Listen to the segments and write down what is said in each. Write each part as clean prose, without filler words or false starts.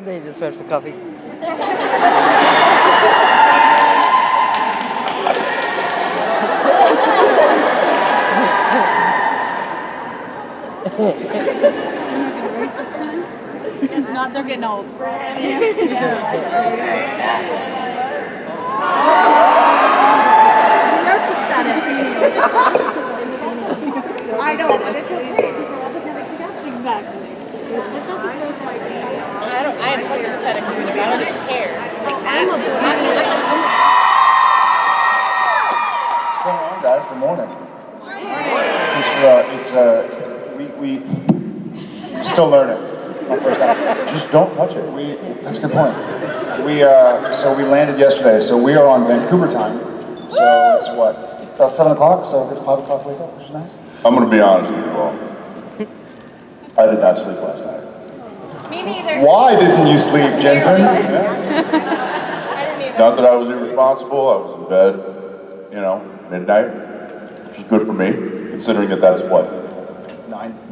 They just went for coffee. It's not, they're getting old. I know, but it's okay because we're all pathetic together. Exactly. I am such a pathetic music. I don't even care. What's going on, guys? Good morning. We're still learning. My first time. Just don't touch it. That's a good point. So we landed yesterday. So we are on Vancouver time. So it's what? About 7 o'clock. So it's 5 o'clock wake up, which is nice. I'm going to be honest with you all. I did not sleep last night. Me neither. Why didn't you sleep, Jensen? I didn't either. Not that I was irresponsible. I was in bed, midnight, which is good for me, considering that that's what?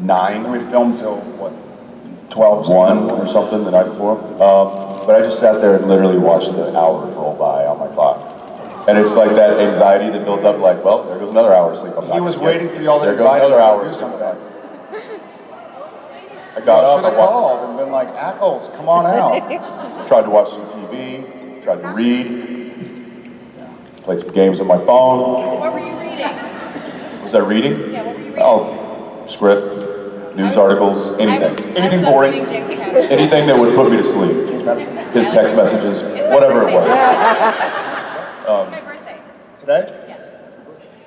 9? We filmed till what? 12? 1 or something the night before. But I just sat there and literally watched the hours roll by on my clock. And it's like that anxiety that builds up like, well, there goes another hour of sleep. He was waiting for y'all to There goes another hour of sleep. I got up. Should have called and been like, Ackles, come on out. Tried to watch some TV, tried to read, played some games on my phone. What were you reading? Was I reading? Yeah, what were you reading? Oh, script, news articings, anything. Anything boring. Anything that would put me to sleep. His text messages, whatever it was. It's my birthday. Today? Yeah.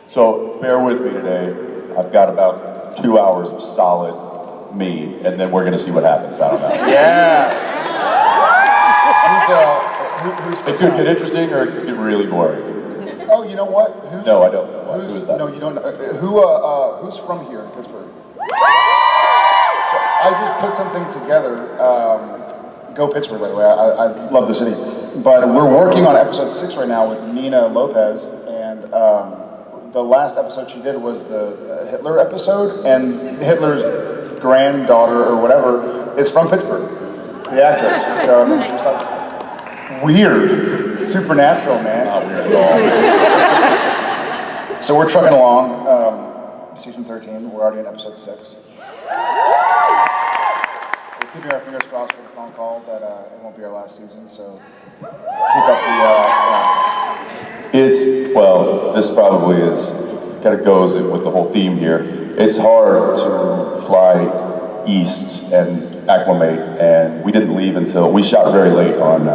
So bear with me today. I've got about 2 hours of solid me, and then we're gonna see what happens. I don't know. Yeah. Who's It could get interesting or it could get really boring. Oh, you know what? No, I don't know. Who is that? No, you don't know. Who's from here in Pittsburgh? So I just put something together. Go Pittsburgh, by the way. I love the city. But we're working on episode 6 right now with Nina Lopez, and the last episode she did was the Hitler episode, and Hitler's granddaughter or whatever is from Pittsburgh, the actress. So I mean, just like, weird, supernatural, man. Not weird at all. So we're trucking along. Season 13. We're already in episode 6. We're keeping our fingers crossed for the phone call that it won't be our last season. So keep up the. This probably is kind of goes with the whole theme here. It's hard to fly east and acclimate, and we didn't leave until we shot very late on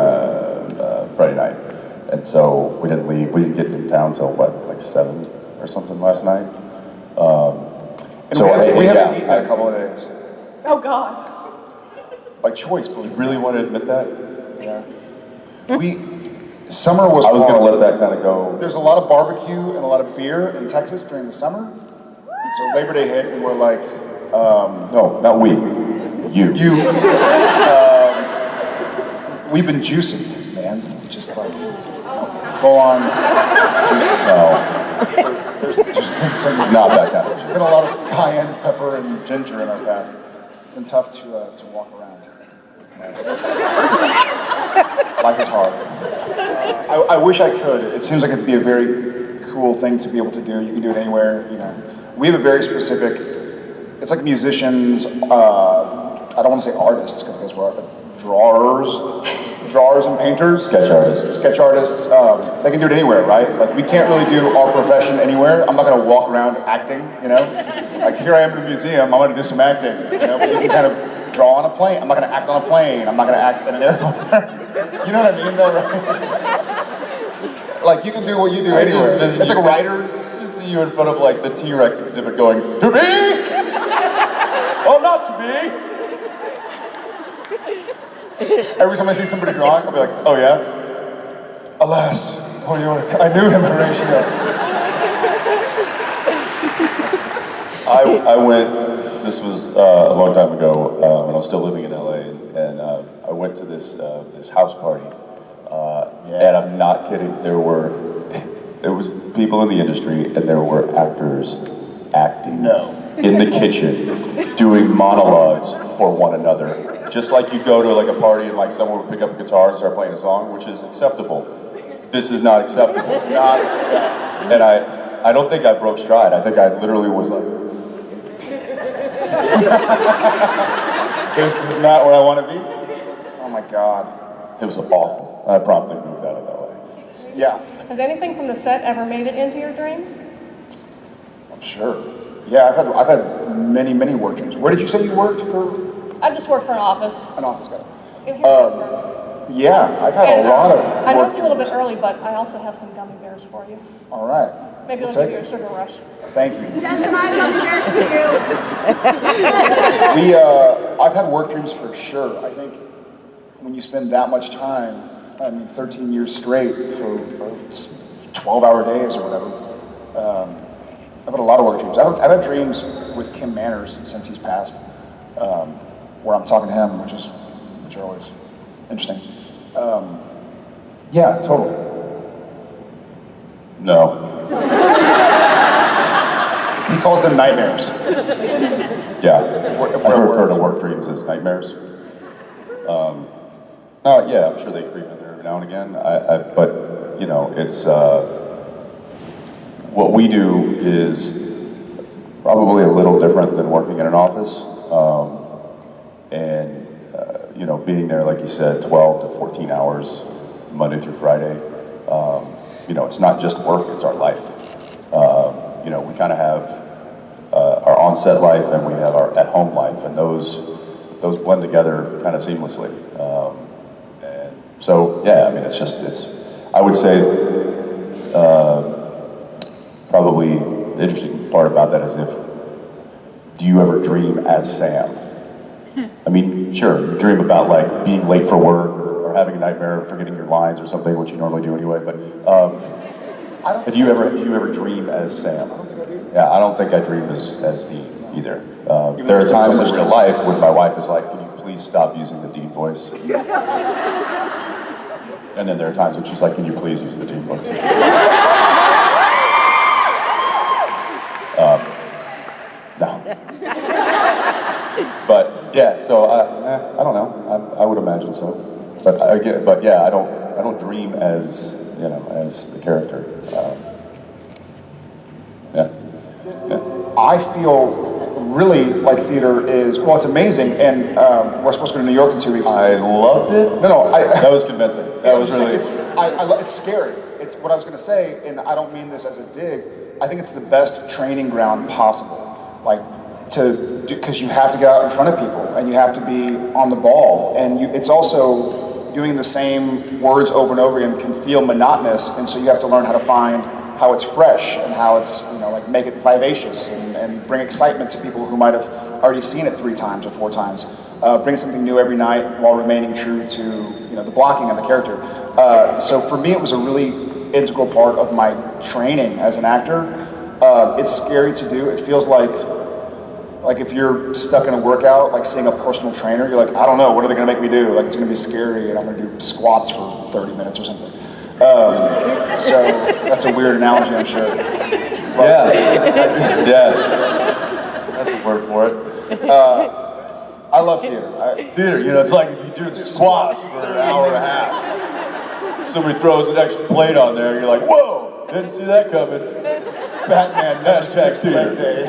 Friday night, and so we didn't leave. We didn't get in town till what, like 7 or something last night. We haven't eaten in a couple of days. Oh, God. By choice, but You really want to admit that? yeah. Summer was. I was going to hard. let that kind of go. There's a lot of barbecue and a lot of beer in Texas during the summer. So Labor Day hit, and we're like, No, not we. You. We've been juicing, man. Just like full on juicing. No, There's been some. not that kind of There's been a lot of cayenne pepper and ginger in our past. It's been tough to walk around. Life is hard. I wish I could. It seems like it'd be a very cool thing to be able to do. You can do it anywhere. We have a very specific. It's like musicians. I don't want to say artists because I guess we're art, but drawers and painters. Sketch artists. Sketch artists. They can do it anywhere, right? Like we can't really do our profession anywhere. I'm not going to walk around acting. Like here I am in a museum. I'm going to do some acting. But you can kind of draw on a plane. I'm not going to act on a plane. I'm not going to act in an airport. You know what I mean, though, right? Like you can do what you do anywhere. It's like writers. I see you in front of like the T-Rex exhibit going, to me? Oh, not to me. Every time I see somebody drawing, I'll be like, oh yeah? Alas, poor York. I knew him, Horatio. I went, this was a long time ago when I was still living in LA, and I went to this house party, and I'm not kidding, there was people in the industry, and there were actors acting in the kitchen, doing monologues for one another. Just like you go to like a party and like someone would pick up a guitar and start playing a song, which is acceptable. This is not acceptable. Not acceptable. And I don't think I broke stride. I think I literally was like, This is not where I want to be. Oh my God. it was awful. I promptly moved out of LA. Yeah, Has anything from the set ever made it into your dreams? I'm sure. Yeah, I've had many work dreams. Where did you say you worked for? I just worked for an office An office guy. in here in Pittsburgh. Yeah, I've had And, a lot of I know work it's a little bit dreams. early, but I also have some gummy bears for you. All right. Maybe We'll it'll give take you a it. sugar rush. Thank you. Jensen, I love you. I've had work dreams for sure. I think when you spend that much time, 13 years straight for 12-hour days or whatever, I've had a lot of work dreams. I've had dreams with Kim Manners since he's passed, where I'm talking to him, which are always interesting. Yeah, totally. No. He calls them nightmares. Yeah. If I we're refer to at work dreams as nightmares. Yeah, I'm sure they creep in there every now and again. But you know, it's what we do is probably a little different than working in an office, and you know, being there, like you said, 12 to 14 hours, Monday through Friday. You know, it's not just work; it's our life. You know, we kind of have our on-set life and we have our at-home life, and those blend together kind of seamlessly. And so, yeah, I mean, I would say, probably the interesting part about that is do you ever dream as Sam? I mean, sure, you dream about like being late for work or having a nightmare or forgetting your lines or something, which you normally do anyway, but do you ever dream as Sam? Yeah, I don't think I dream as Dean either. There are times in real life when my wife is like, can you please stop using the Dean voice? And then there are times when she's like, can you please use the Dean voice? No. But yeah, so I don't know. I would imagine so. But yeah, I don't dream as, you know, as the character. Yeah. I feel really like theater is, well, it's amazing, and we're supposed to go to New York in 2 weeks. I loved it. No, That was convincing. That was really. It's scary. It's what I was going to say, and I don't mean this as a dig. I think it's the best training ground possible, because you have to get out in front of people, and you have to be on the ball, and it's also doing the same words over and over again can feel monotonous, and so you have to learn how to find how it's fresh and how it's, you know, like make it vivacious and bring excitement to people who might have already seen it 3 times or 4 times. Bring something new every night while remaining true to, you know, the blocking and the character. So for me, it was a really integral part of my training as an actor. It's scary to do. It feels like if you're stuck in a workout, like seeing a personal trainer, you're like, I don't know, what are they gonna make me do? Like, it's gonna be scary and I'm gonna do squats for 30 minutes or something. So that's a weird analogy, I'm sure. But, Yeah. That's a word for it. I love theater. Theater, you know, it's like if you do squats for an hour and a half. Somebody throws an extra plate on there, you're like, whoa, didn't see that coming. Batman never skips leg day.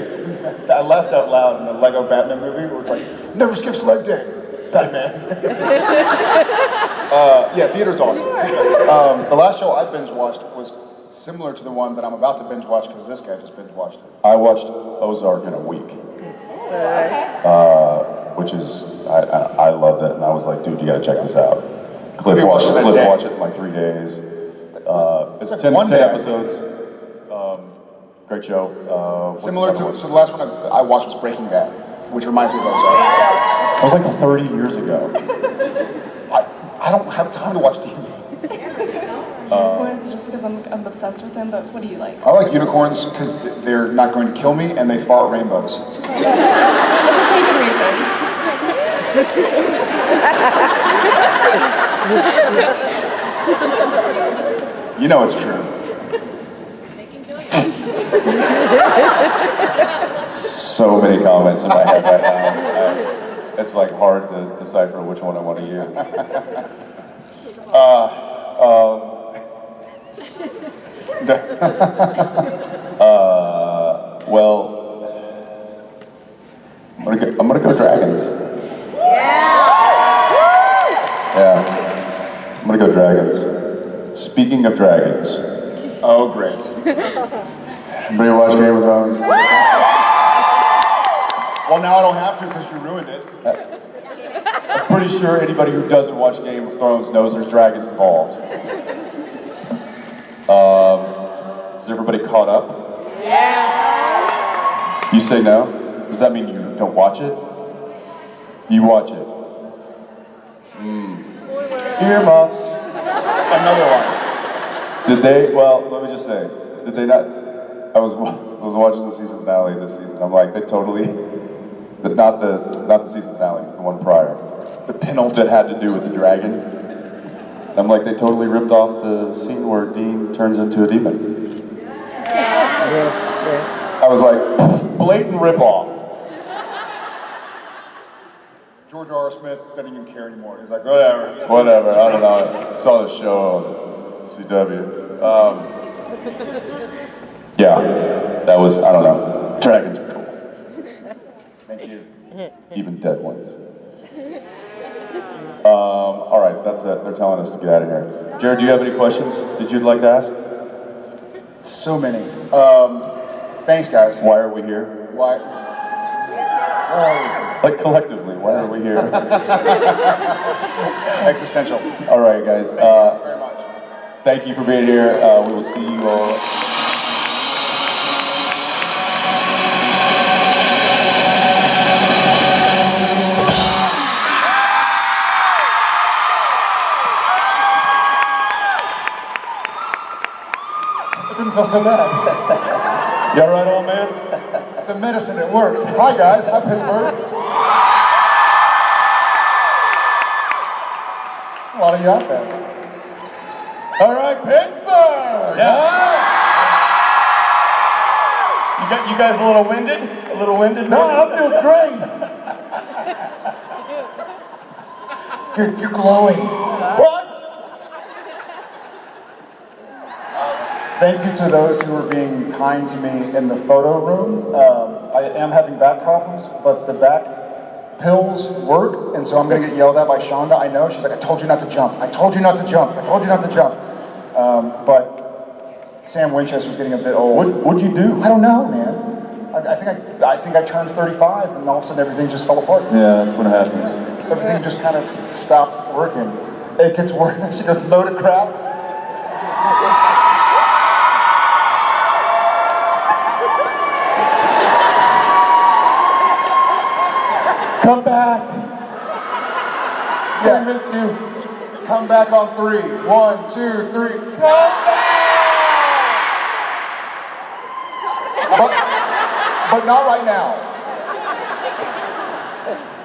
I laughed out loud in the Lego Batman movie where it's like, never skips leg day. Batman. Yeah, theater's awesome. The last show I binge watched was similar to the one that I'm about to binge watch because this guy just binge watched it. I watched Ozark in a week. Which is, I loved it, and I was like, dude, you gotta check this out. Cliff watched it in like 3 days. It's 10 episodes. Great show. Similar to, so the last one I watched was Breaking Bad, which reminds me of Ozark. It was like 30 years ago. I don't have time to watch TV. Unicorns, just because I'm obsessed with them, but what do you like? I like unicorns because they're not going to kill me and they fart rainbows. That's a pretty good reason. You know it's true. So So many comments in my head right now. it's like hard to decipher which one I want to use. Well, I'm gonna go Dragons. Yeah, I'm gonna go Dragons. Speaking of dragons. Oh, great. Anybody watch Game of Thrones? Well, now I don't have to because you ruined it. I'm pretty sure anybody who doesn't watch Game of Thrones knows there's dragons involved. Is everybody caught up? Yeah. You say no? Does that mean you don't watch it? You watch it. Earmuffs. Another one. Did they? Well, let me just say, did they not? I was watching the season finale this season. I'm like, they totally, not the season finale, it was the one prior. The penultimate. That had to do with the dragon. I'm like, they totally ripped off the scene where Dean turns into a demon. I was like, blatant ripoff. George R. Smith doesn't even care anymore. He's like, whatever. Whatever, I don't know. I saw the show on CW. Yeah, that was, I don't know. Dragons are cool. Thank you. Even dead ones. All right, that's it. They're telling us to get out of here. Jared, do you have any questions that you'd like to ask? So many. Thanks, guys. Why are we here? Why? Like collectively, why are we here? Existential. All right, guys. Thank you very much. Thank you for being here. We will see you all. It didn't feel so bad. You all right, old man? The medicine, it works. Hi, guys. Hi, Pittsburgh. A lot of you out there. All right, Pittsburgh! Yeah. You guys a little winded? A little winded? No, I feel great. You're glowing. What? Thank you to those who are being kind to me in the photo room. I am having back problems, but the back pills work, and so I'm gonna get yelled at by Shonda. I know, she's like, I told you not to jump. I told you not to jump. I told you not to jump. But Sam Winchester's getting a bit old. What'd you do? I don't know, man. I think I turned 35, and all of a sudden everything just fell apart. Yeah, that's what happens. Everything just kind of stopped working. It gets worse. She goes, load of crap. Come back. Yeah. I miss you. Come back on 3. 1, 2, 3. Come back. But not right now.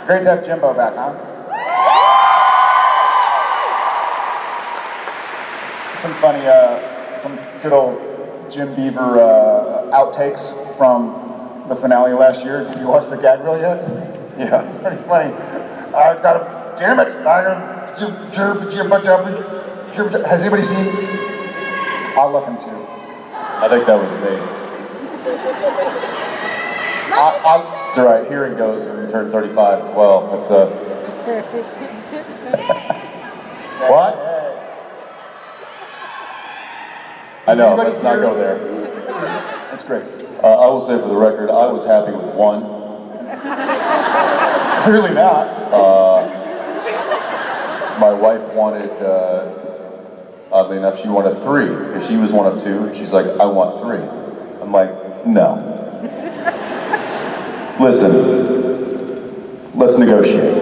Great to have Jimbo back, huh? Some funny, some good old Jim Beaver outtakes from the finale last year. Have you watched the gag reel yet? Yeah. It's pretty funny. I got a, damn it! Has anybody seen? I love him too. I think that was me. It's all right. Hearing goes when you turn 35 as well. That's What? I know. anybody Let's not here- go there. It's great. I will say for the record, I was happy with 1. Clearly not. My wife wanted, oddly enough, she wanted 3 because she was one of 2. And she's like, I want 3. I'm like, no. Listen, let's negotiate.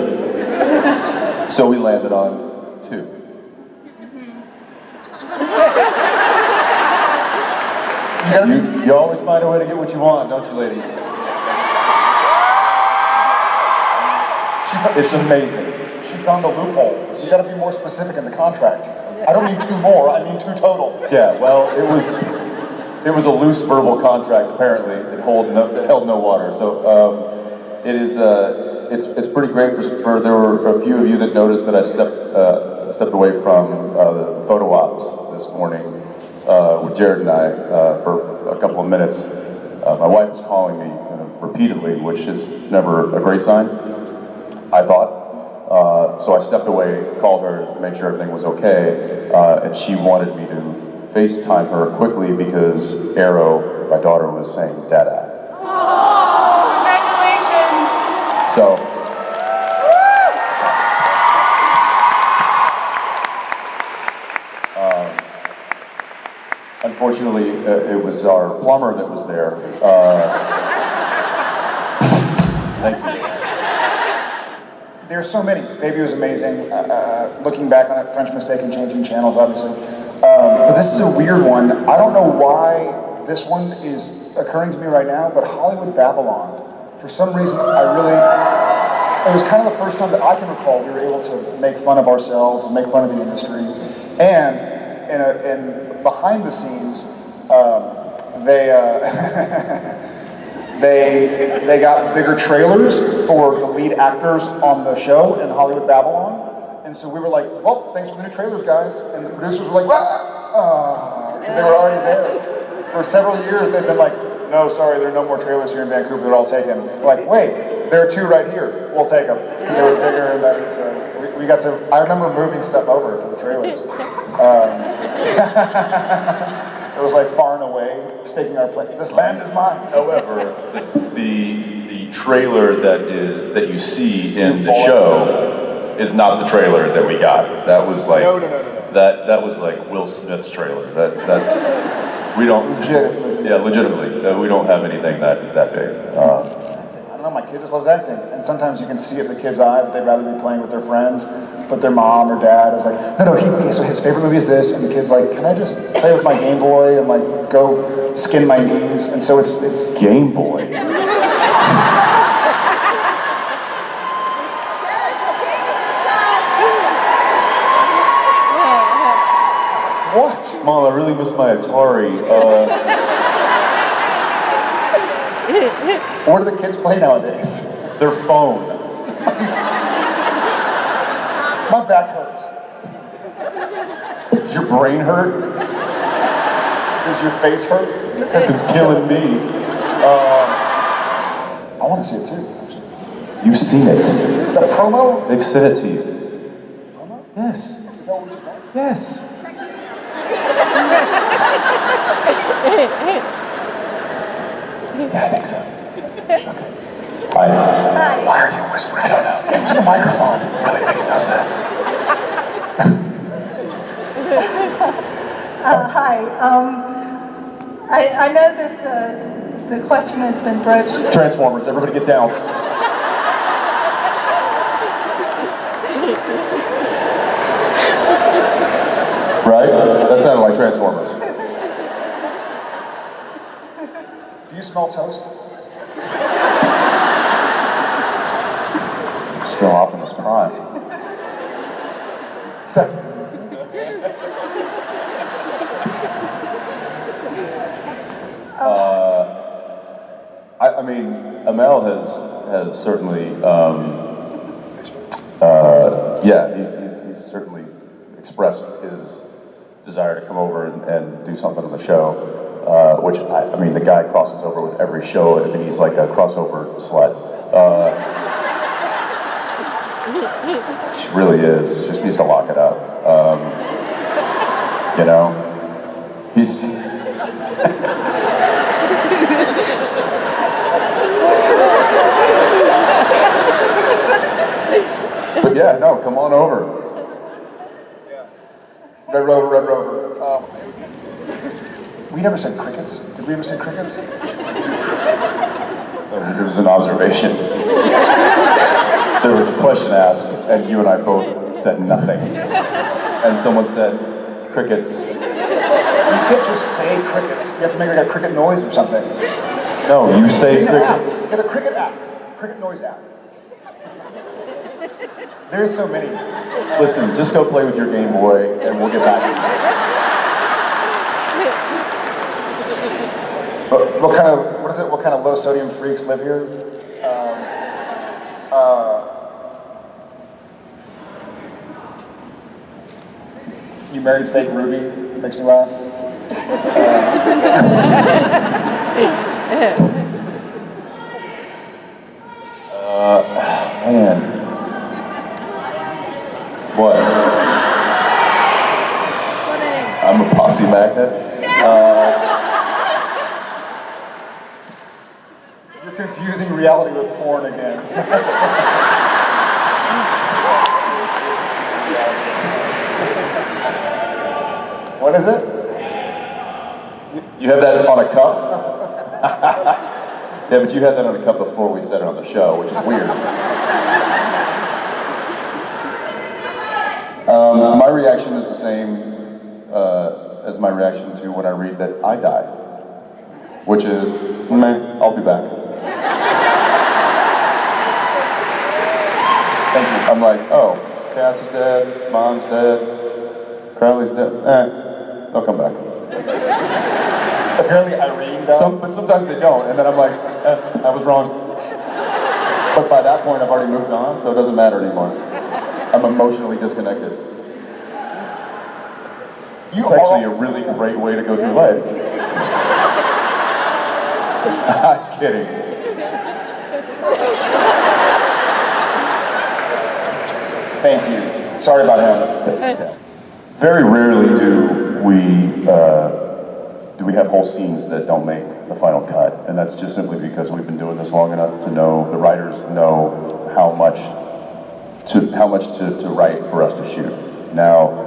So we landed on 2. You always find a way to get what you want, don't you, ladies? It's amazing. She found a loophole. You got to be more specific in the contract. I don't need 2 more. I need 2 total. Yeah, well, it was a loose verbal contract. Apparently, it held no water. So it is it's pretty great for there were a few of you that noticed that I stepped away from the photo ops this morning with Jared and I for a couple of minutes. My wife was calling me repeatedly, which is never a great sign, I thought. So I stepped away, called her, made sure everything was okay, and she wanted me to FaceTime her quickly because Arrow, my daughter, was saying "Dada." Congratulations! So. Unfortunately, it was our plumber that was there. Thank you. There's so many. Baby was amazing. Looking back on it, French mistake in changing channels, obviously. But this is a weird one. I don't know why this one is occurring to me right now, but Hollywood Babylon. For some reason, it was kind of the first time that I can recall we were able to make fun of ourselves, make fun of the industry. And behind the scenes, they got bigger trailers for the lead actors on the show in Hollywood Babylon. And so we were like, well, thanks for the new trailers, guys. And the producers were like, because they were already there. For several years, they've been like, no, sorry, there are no more trailers here in Vancouver, they're all taken. We're like, wait, there are 2 right here, we'll take them. Because they were bigger and better, so we got to, I remember moving stuff over to the trailers. It was like far and away, staking our place. This land is mine. However, the trailer that you see in the show is not the trailer that we got. That was like No. that was like Will Smith's trailer. That's we don't legitimately we don't have anything that big. I don't know, my kid just loves acting. And sometimes you can see it in the kid's eye that they'd rather be playing with their friends, but their mom or dad is like, no, okay, so his favorite movie is this, and the kid's like, can I just play with my Game Boy and like go skin my knees? And so it's Game Boy. what? Mom, I really miss my Atari. What do the kids play nowadays? Their phone. My back hurts. Does your brain hurt? Does your face hurt? Because it's killing me. I want to see it too. You've seen it. The promo? They've sent it to you. Promo? Yes. Is that what we just watched? Yes. Yeah, I think so. Okay. Hi. Why are you whispering into the microphone? It really makes no sense. Hi. I know that the question has been broached. Transformers, everybody get down. Right? That sounded like Transformers. Do you smell toast? Still Optimus Prime. I mean, Amel has certainly, he's certainly expressed his desire to come over and do something on the show, which, I mean, the guy crosses over with every show. I mean, he's like a crossover slut. She really is. She just needs to lock it up. You know? He's... But yeah, no, come on over. Red Rover, Red Rover. We never said crickets. Did we ever say crickets? It was an observation. There was a question asked, and you and I both said nothing. And someone said, crickets. You can't just say crickets. You have to make like a cricket noise or something. No, you say Get an app. crickets. Get a cricket app. Cricket noise app. There's so many. Listen, just go play with your Game Boy, and we'll get back to you. What kind of low sodium freaks live here? You married fake Ruby. It makes me laugh. Man. What? I'm a posse magnet. You're confusing reality with porn again. What is it? You have that on a cup? Yeah, but you had that on a cup before we said it on the show, which is weird. My reaction is the same as my reaction to when I read that I died, which is, meh, I'll be back. Thank you. I'm like, oh, Cass is dead, Mom's dead, Crowley's dead, they'll come back. Apparently Irene died. But sometimes they don't, and then I'm like, I was wrong. But by that point, I've already moved on, so it doesn't matter anymore. I'm emotionally disconnected. It's actually a really great way to go through life. I'm kidding. Thank you. Sorry about him. Very rarely do we have whole scenes that don't make the final cut, and that's just simply because we've been doing this long enough to know, the writers know how much to write for us to shoot. Now,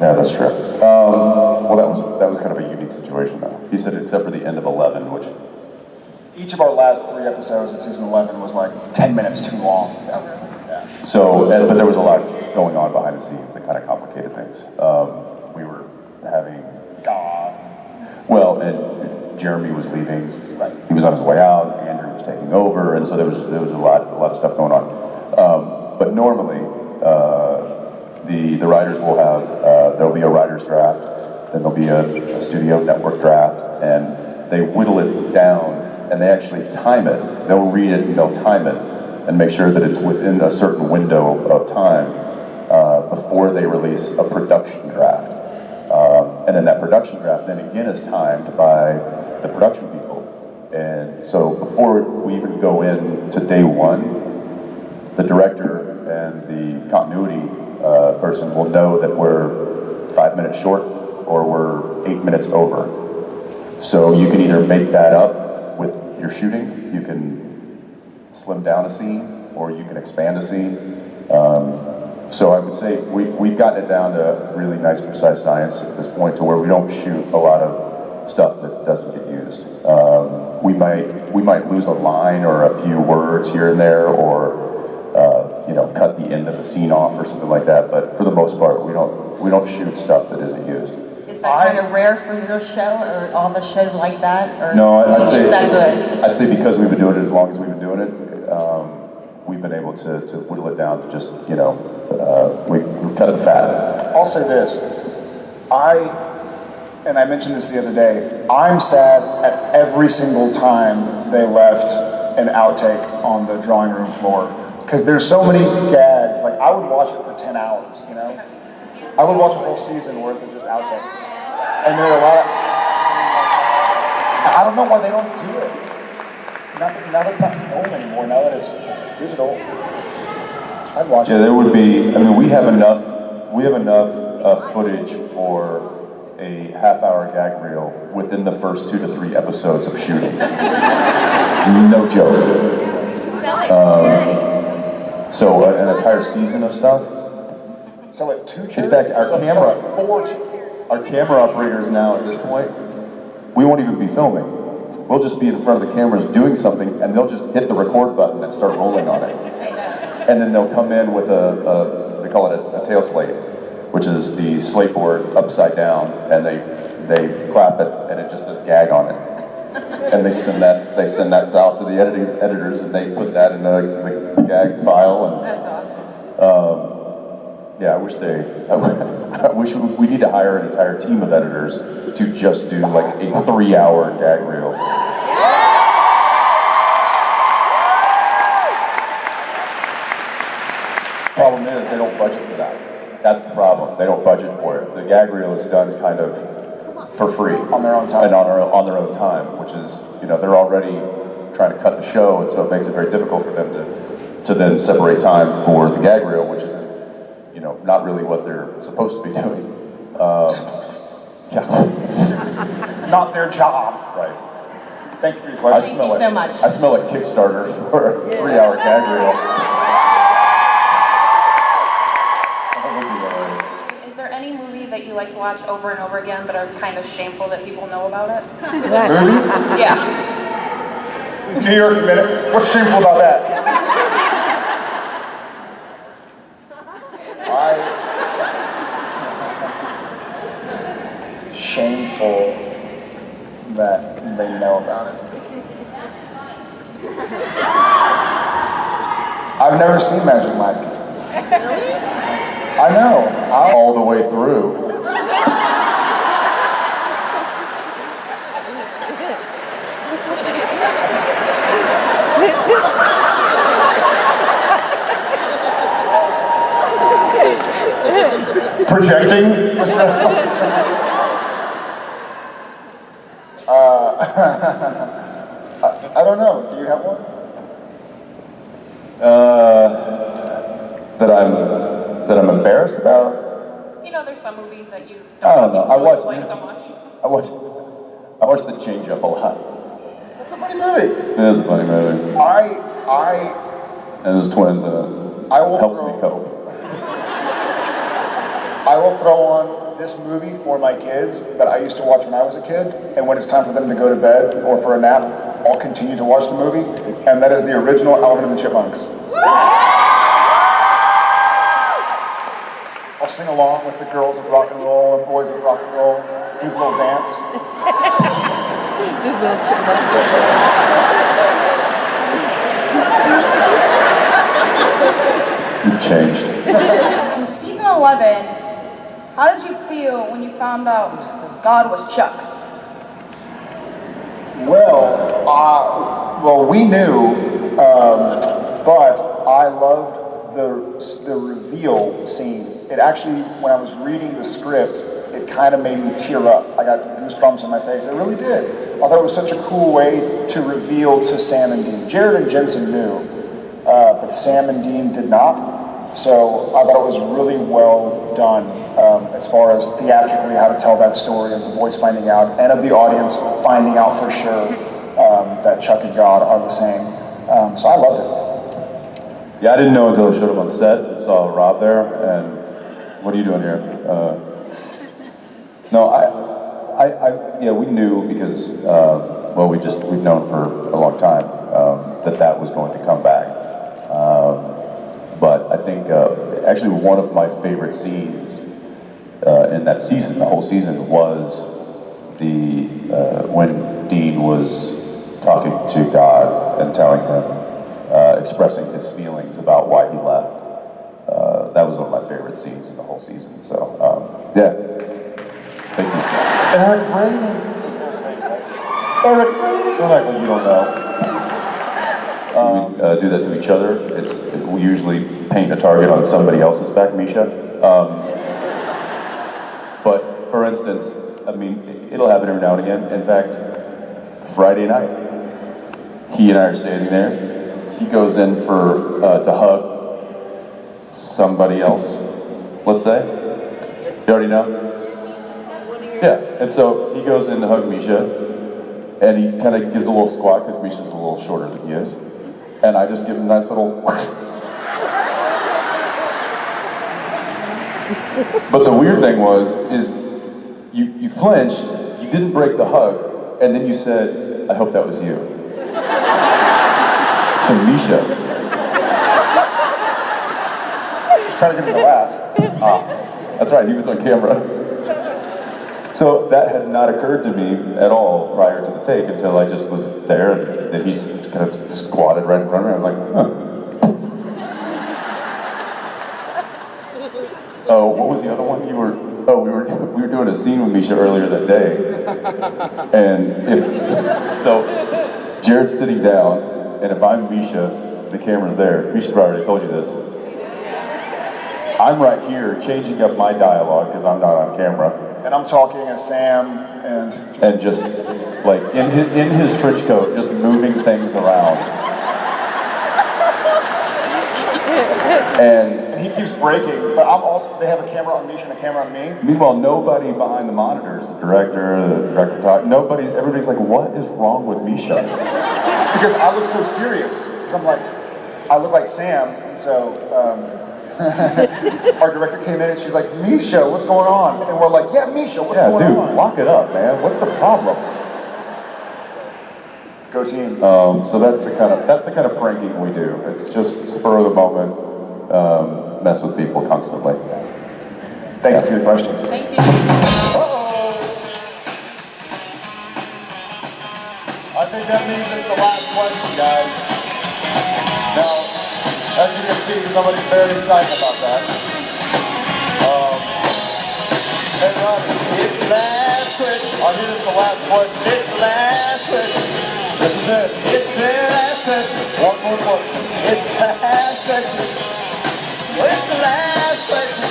yeah, that's true. Well, that was kind of a unique situation, though. He said except for the end of 11, which Each of our last 3 episodes in season 11 was like 10 minutes too long. Yeah. so, but there was a lot going on behind the scenes that kind of complicated things. We were having well, and Jeremy was leaving. Right. He was on his way out. Andrew was taking over, and so there was a lot of stuff going on. But normally, the writers will have there'll be a writer's draft, then there'll be a studio network draft, and they whittle it down, and they actually time it. They'll read it and they'll time it, and make sure that it's within a certain window of time before they release a production draft. And then that production draft then again is timed by the production people. And so before we even go in to day one, the director and the continuity person will know that we're 5 minutes short or we're 8 minutes over. So you can either make that up with your shooting, you can slim down a scene, or you can expand a scene. So I would say we've gotten it down to really nice, precise science at this point, to where we don't shoot a lot of stuff that doesn't get used. We might lose a line or a few words here and there, or cut the end of a scene off or something like that. But for the most part, we don't shoot stuff that isn't used. Is that kind of rare for your show, or all the shows like that? Or No, I'd say is that good? I'd say because we've been doing it as long as we've been doing it, we've been able to whittle it down to just we've cut the fat. I'll say this. I mentioned this the other day, I'm sad at every single time they left an outtake on the drawing room floor. Because there's so many gags, like I would watch it for 10 hours, I would watch a whole season worth of just outtakes. And there are a lot of, I don't know why they don't do it. Now that it's not film anymore, now that it's digital, I'd watch it. Yeah, there would be. I mean, we have enough footage for a half-hour gag reel within the first 2 to 3 episodes of shooting. No joke. So an entire season of stuff. So like 2 In fact, our camera operators now at this point, we won't even be filming. We'll just be in front of the cameras doing something, and they'll just hit the record button and start rolling on it. And then they'll come in with they call it a tail slate, which is the slate board upside down, and they clap it, and it just says gag on it. And they send that south to the editors, and they put that in the gag file. And That's awesome. yeah, I wish we need to hire an entire team of editors to just do like a 3-hour gag reel. budget for that. That's the problem. They don't budget for it. The gag reel is done kind of for free. On their own time. And on their own time, which is, they're already trying to cut the show, and so it makes it very difficult for them to then separate time for the gag reel, which is, not really what they're supposed to be doing. Yeah. Not their job. Right. Thank you for your question. Thank you so much. I smell like Kickstarter for a 3-hour gag reel. Is there any movie that you like to watch over and over again but are kind of shameful that people know about it? Movie? Yeah. New York Minute. What's shameful about that? Shameful that they know about it. I've never seen Magic Mike. I know. All the way through. Projecting, Mr. Reynolds? I don't know. Do you have one? That I'm embarrassed about. There's some movies that you I don't know. I watch like so much. I watch The Change Up a lot. That's a funny movie. It is a funny movie. And there's twins in it. Helps me cope. I will throw on this movie for my kids that I used to watch when I was a kid, and when it's time for them to go to bed or for a nap, I'll continue to watch the movie, and that is the original Alvin and the Chipmunks. I'll sing along with the girls of rock and roll and boys of rock and roll, do the little dance. You've changed. In season 11, how did you feel when you found out God was Chuck? Well, we knew, but I loved the reveal scene. It actually, when I was reading the script, it kind of made me tear up. I got goosebumps on my face. It really did. I thought it was such a cool way to reveal to Sam and Dean. Jared and Jensen knew, but Sam and Dean did not. So I thought it was really well done as far as theatrically how to tell that story of the boys finding out and of the audience finding out for sure that Chuck and God are the same. So I loved it. Yeah, I didn't know until I showed up on set and saw Rob there, and what are you doing here? We knew because, we've known for a long time that was going to come back. But I think actually one of my favorite scenes in that season, the whole season, was when Dean was talking to God and telling him, expressing his feelings about why he left. That was one of my favorite scenes in the whole season. So, yeah. Thank you. Eric Brady. Eric Brady. Don't act like you don't know. We do that to each other. We usually paint a target on somebody else's back, Misha. But for instance, it'll happen every now and again. In fact, Friday night, he and I are standing there. He goes in to hug somebody else, let's say. You already know? Yeah, and so he goes in to hug Misha, and he kind of gives a little squat because Misha's a little shorter than he is. And I just give him a nice little... But the weird thing is you flinched, you didn't break the hug, and then you said, I hope that was you. To Misha. Trying to get him to laugh. That's right, he was on camera. So that had not occurred to me at all prior to the take until I just was there and he kind of squatted right in front of me. I was like, huh. Oh, what was the other one? We were doing a scene with Misha earlier that day. And so Jared's sitting down, and if I'm Misha, the camera's there. Misha probably already told you this. I'm right here changing up my dialogue because I'm not on camera. And I'm talking as Sam And just like in his trench coat, just moving things around. And he keeps breaking, but they have a camera on Misha and a camera on me. Meanwhile, nobody behind the monitors, the director talk, nobody, everybody's like, what is wrong with Misha? Because I look so serious. Because I'm like, I look like Sam, and so our director came in and she's like, Misha, what's going on? And we're like, yeah, Misha, what's going on? Yeah, dude, lock it up, man. What's the problem? Go team. So that's the kind of pranking we do. It's just spur of the moment, mess with people constantly. Thank you for your question. Thank you. I think that means it's the last question, guys. Now, as you can see, somebody's very excited about that. Hey, Ronnie, it's the last question. I'll give this the last question. It's the last question. This is it. It's the last question. One more question. It's the last question. It's the last question.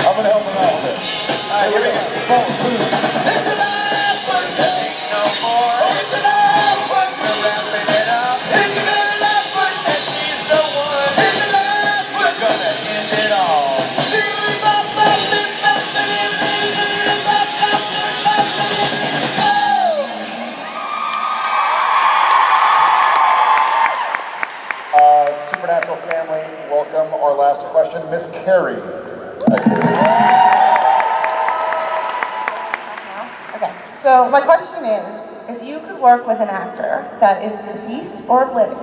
I'm gonna help him out with it. All right, here we go. It's the last question. There ain't no more. It's the last question. We're wrapping it up. It's the very last question. And she's the one. It's the last question. We're gonna end it all. Supernatural family, welcome. Our last question, Miss Carrie. Okay, so my question is, if you could work with an actor that is deceased or living,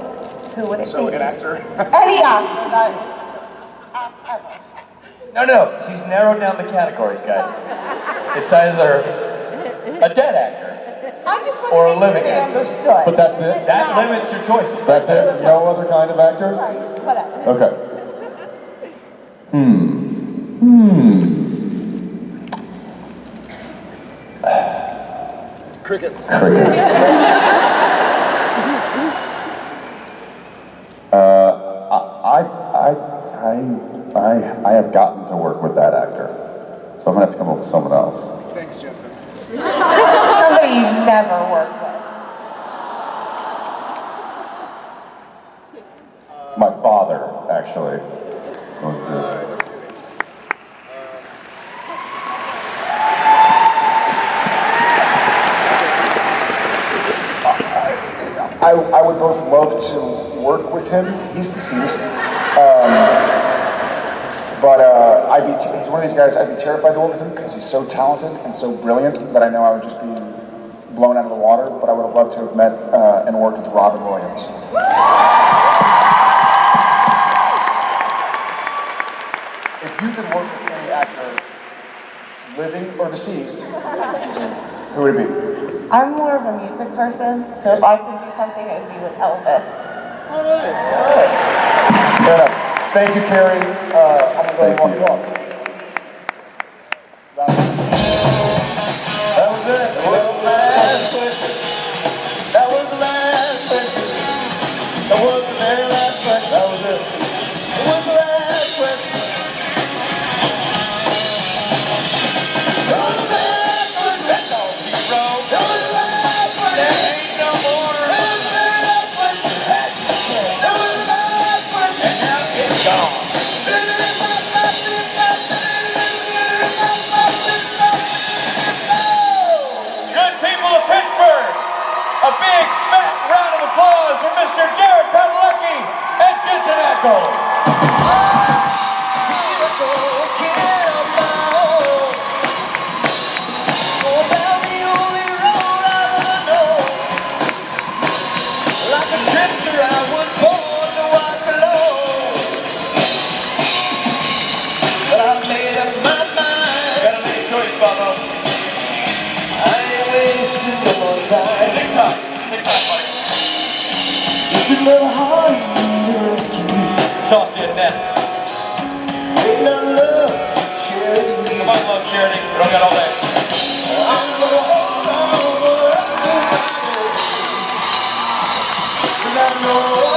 who would it be? So an actor? Any actor that is ever. No, she's narrowed down the categories, guys. It's either a dead actor I just want or to a make living sure they actor. understood. But that's it? It's That not- limits your choices. That's it? No other kind of actor? Right, whatever. Okay. Crickets. Crickets. I have gotten to work with that actor, so I'm gonna have to come up with someone else. Thanks, Jensen. Somebody you've never worked with. My father, actually, was the. I would both love to work with him. He's deceased. But he's one of these guys I'd be terrified to work with him because he's so talented and so brilliant that I know I would just be blown out of the water. But I would have loved to have met and worked with Robin Williams. If you could work with any actor, living or deceased, who would it be? I'm more of a music person, so if I could do something, it would be with Elvis. Fair enough. Thank you, Carrie. I'm going to go and walk you off. That was it. That was the last question. That was the last question. That was the very last question. That was it. It was the last question. That was the last question. That's all she wrote. That was the last question. There ain't no more. That was the very last question. That was the last question. And now it's gone. Good people of Pittsburgh, a big fat round of applause for Mr. Jared Padalecki and Jensen. Like a drifter, I was born to walk alone. But I made up my mind. Gotta make a choice, Bobo. I ain't wasting no more time. TikTok, buddy. It's a little hard to rescue. Toss you a net. Ain't no love for charity. Come on, love charity. We don't got all day. I'm gonna hold on for the rest of my days. 'Cause I know